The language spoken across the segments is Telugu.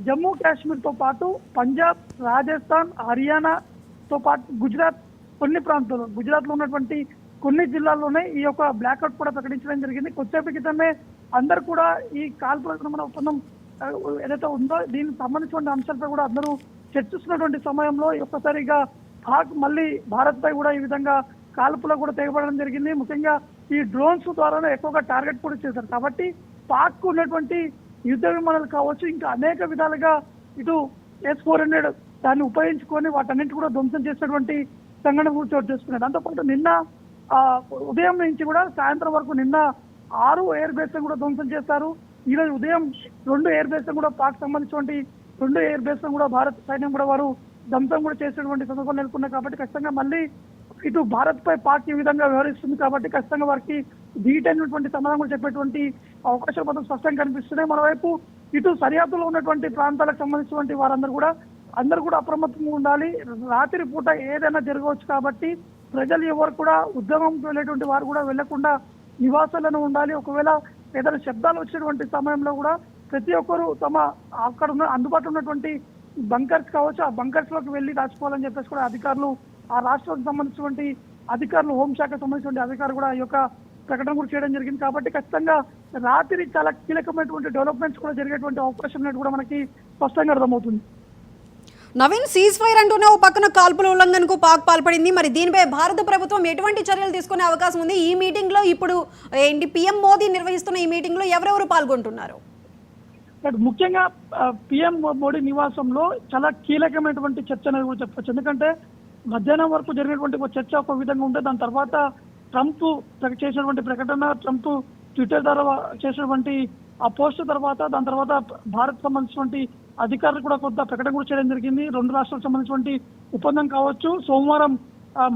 జమ్మూ కాశ్మీర్తో పాటు పంజాబ్, రాజస్థాన్, హర్యానాతో పాటు కొన్ని ప్రాంతాల్లో గుజరాత్లో ఉన్నటువంటి కొన్ని జిల్లాల్లోనే ఈ యొక్క బ్లాక్అవుట్ కూడా ప్రకటించడం జరిగింది. కొద్దిసేపు క్రితమే అందరూ కూడా ఈ కాల్పుల విరమణ ఒప్పందం ఏదైతే ఉందో దీనికి సంబంధించిన అంశాలపై కూడా అందరూ చర్చిస్తున్నటువంటి సమయంలో ఒక్కసారిగా పాక్ మళ్ళీ భారత్ పై కూడా ఈ విధంగా కాల్పులకు కూడా తెగబడడం జరిగింది. ముఖ్యంగా ఈ డ్రోన్స్ ద్వారానే ఎక్కువగా టార్గెట్ కూడా చేశారు. కాబట్టి పాక్ ఉన్నటువంటి యుద్ధ విమానాలు కావచ్చు, ఇంకా అనేక విధాలుగా ఇటు S-400 దాన్ని ఉపయోగించుకొని వాటన్నింటి కూడా ధ్వంసం చేసినటువంటి సంఘటన కూడా చోటు చేసుకున్నారు. దాంతోపాటు నిన్న ఉదయం నుంచి కూడా సాయంత్రం వరకు నిన్న 6 ఎయిర్ బేస్ కూడా ధ్వంసం చేస్తారు. ఈ రోజు ఉదయం 2 ఎయిర్ బేస్ కూడా పాక్ సంబంధించినటువంటి 2 ఎయిర్ బేస్ కూడా భారత సైన్యం కూడా వారు ధ్వంసం కూడా చేసినటువంటి సందర్భాలు నెలకొన్నాయి. కాబట్టి ఖచ్చితంగా మళ్ళీ ఇటు భారత్ పై పాక్ ఈ విధంగా వ్యవహరిస్తుంది కాబట్టి ఖచ్చితంగా వారికి ధీటైనటువంటి సమాధానం కూడా చెప్పేటువంటి అవకాశాలు మాత్రం స్పష్టంగా కనిపిస్తున్నాయి. మరోవైపు ఇటు సరిహద్దులో ఉన్నటువంటి ప్రాంతాలకు సంబంధించినటువంటి అందరూ కూడా అప్రమత్తంగా ఉండాలి. రాత్రి పూట ఏదైనా జరగవచ్చు కాబట్టి ప్రజలు ఎవరు కూడా ఉద్యమం వెళ్ళేటువంటి వారు కూడా వెళ్లకుండా నివాసాలను ఉండాలి. ఒకవేళ ఏదైనా శబ్దాలు వచ్చేటువంటి సమయంలో కూడా ప్రతి ఒక్కరు అక్కడ అందుబాటులో ఉన్నటువంటి బంకర్స్ కావచ్చు, ఆ బంకర్స్ లోకి వెళ్ళి దాచుకోవాలని చెప్పేసి కూడా అధికారులు, ఆ రాష్ట్రానికి సంబంధించినటువంటి అధికారులు, హోంశాఖకు సంబంధించిన అధికారులు కూడా ఈ యొక్క ప్రకటన కూడా చేయడం జరిగింది. కాబట్టి ఖచ్చితంగా రాత్రి చాలా కీలకమైనటువంటి డెవలప్మెంట్స్ కూడా జరిగేటువంటి అవకాశం ఉన్నట్టు కూడా మనకి స్పష్టంగా అర్థమవుతుంది. నవీన్, సీజ్ ఫైర్ అంటూనే ఓ పక్కన కాల్పుల ఉల్లంఘనకు పాక్ పాల్పడింది. మరి దీనిపై భారత ప్రభుత్వం ఎటువంటి చర్యలు తీసుకునే అవకాశం ఉంది? ఈ మీటింగ్ లో ఇప్పుడు పీఎం మోదీ నిర్వహిస్తున్న ఈ మీటింగ్ లో ఎవరెవరు పాల్గొంటున్నారు? ముఖ్యంగా పిఎం మోడీ నివాసంలో చాలా కీలకమైనటువంటి చర్చ అనేది కూడా చెప్పచ్చు. ఎందుకంటే మధ్యాహ్నం వరకు జరిగినటువంటి ఒక చర్చ ఒక విధంగా ఉంటే దాని తర్వాత ట్రంప్ చేసినటువంటి ప్రకటన, ట్రంప్ ట్విట్టర్ ద్వారా చేసినటువంటి ఆ పోస్ట్ తర్వాత దాని తర్వాత భారత్ సంబంధించినటువంటి అధికారులు కూడా కొంత ప్రకటన కూడా చేయడం జరిగింది. 2 రాష్ట్రాలకు సంబంధించినటువంటి ఒప్పందం కావచ్చు, సోమవారం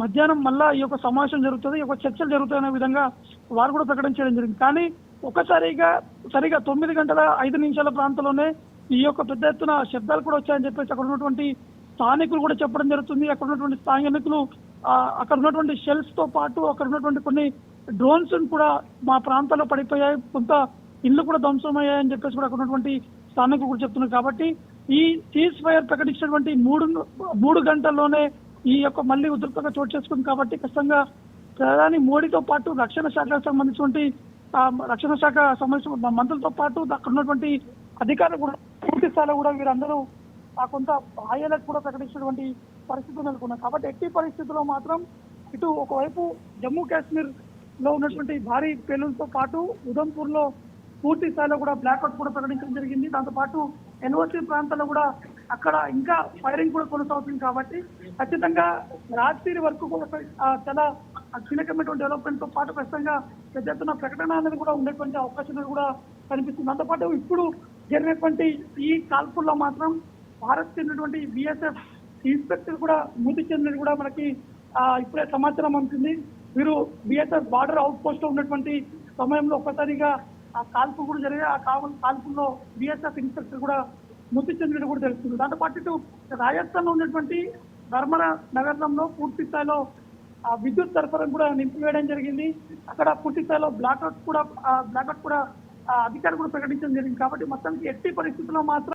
మధ్యాహ్నం మళ్ళా ఈ యొక్క సమావేశం జరుగుతుంది, ఈ యొక్క చర్చలు జరుగుతాయనే విధంగా వారు కూడా ప్రకటన చేయడం జరిగింది. కానీ సరిగా 9 గంటల 5 నిమిషాల ప్రాంతంలోనే ఈ యొక్క పెద్ద ఎత్తున శబ్దాలు కూడా వచ్చాయని చెప్పేసి అక్కడ ఉన్నటువంటి స్థానికులు కూడా చెప్పడం జరుగుతుంది. అక్కడ ఉన్నటువంటి స్థానికులు అక్కడ ఉన్నటువంటి షెల్స్ తో పాటు అక్కడ ఉన్నటువంటి కొన్ని డ్రోన్స్ కూడా మా ప్రాంతాల్లో పడిపోయాయి, కొంత ఇల్లు కూడా ధ్వంసమయ్యాయని చెప్పేసి కూడా అక్కడ ఉన్నటువంటి స్థానికులు కూడా చెప్తున్నారు. కాబట్టి ఈ సీజ్ ఫైర్ ప్రకటించినటువంటి 3 గంటల్లోనే ఈ యొక్క మళ్ళీ ఉధృతంగా చోటు చేసుకుంది. కాబట్టి ఖచ్చితంగా ప్రధాని మోడీతో పాటు రక్షణ శాఖకు సంబంధించిన మంత్రులతో పాటు అక్కడ ఉన్నటువంటి అధికారులు కూడా పూర్తి స్థాయిలో కూడా వీరందరూ కొంత హైలైట్ కూడా ప్రకటించినటువంటి పరిస్థితులు నెలకొన్నాయి. కాబట్టి ఎట్టి పరిస్థితుల్లో మాత్రం ఇటు ఒకవైపు జమ్మూ కాశ్మీర్ లో ఉన్నటువంటి భారీ పేలులతో పాటు ఉధంపూర్ లో పూర్తి స్థాయిలో కూడా బ్లాక్అవుట్ కూడా ప్రకటించడం జరిగింది. దాంతోపాటు ఎన్ఓసి ప్రాంతాల్లో కూడా అక్కడ ఇంకా ఫైరింగ్ కూడా కొనసాగుతుంది. కాబట్టి ఖచ్చితంగా రాత్రి వరకు కూడా చాలా కీలకమైనటువంటి డెవలప్మెంట్ తో పాటు ఖచ్చితంగా పెద్ద ఎత్తున ప్రకటన అనేది కూడా ఉండేటువంటి అవకాశం కూడా కనిపిస్తుంది. దాంతోపాటు ఇప్పుడు జరిగినటువంటి ఈ కాల్పుల్లో మాత్రం భారత్ చెందినటువంటి బిఎస్ఎఫ్ ఇన్స్పెక్టర్ కూడా మృతి చెందినది కూడా మనకి ఇప్పుడే సమాచారం అందుతుంది. వీరు బిఎస్ఎఫ్ బార్డర్ అవుట్ పోస్ట్ లో ఉన్నటువంటి సమయంలో ఒక్కసారిగా ఆ కాల్పు కూడా జరిగే ఆ కాల్పుల్లో బిఎస్ఎఫ్ ఇన్స్పెక్టర్ కూడా మృతి చెందినట్టు కూడా తెలుస్తుంది. దాంతో పాటు ఇటు రాజస్థాన్ లో ఉన్నటువంటి ధర్మర నగరంలో పూర్తి స్థాయిలో విద్యుత్ సరఫరా కూడా నింపివేయడం జరిగింది. అక్కడ పూర్తి స్థాయిలో బ్లాక్అవుట్ కూడా అధికారులు కూడా ప్రకటించడం జరిగింది. కాబట్టి మొత్తానికి ఎట్టి పరిస్థితుల్లో మాత్రం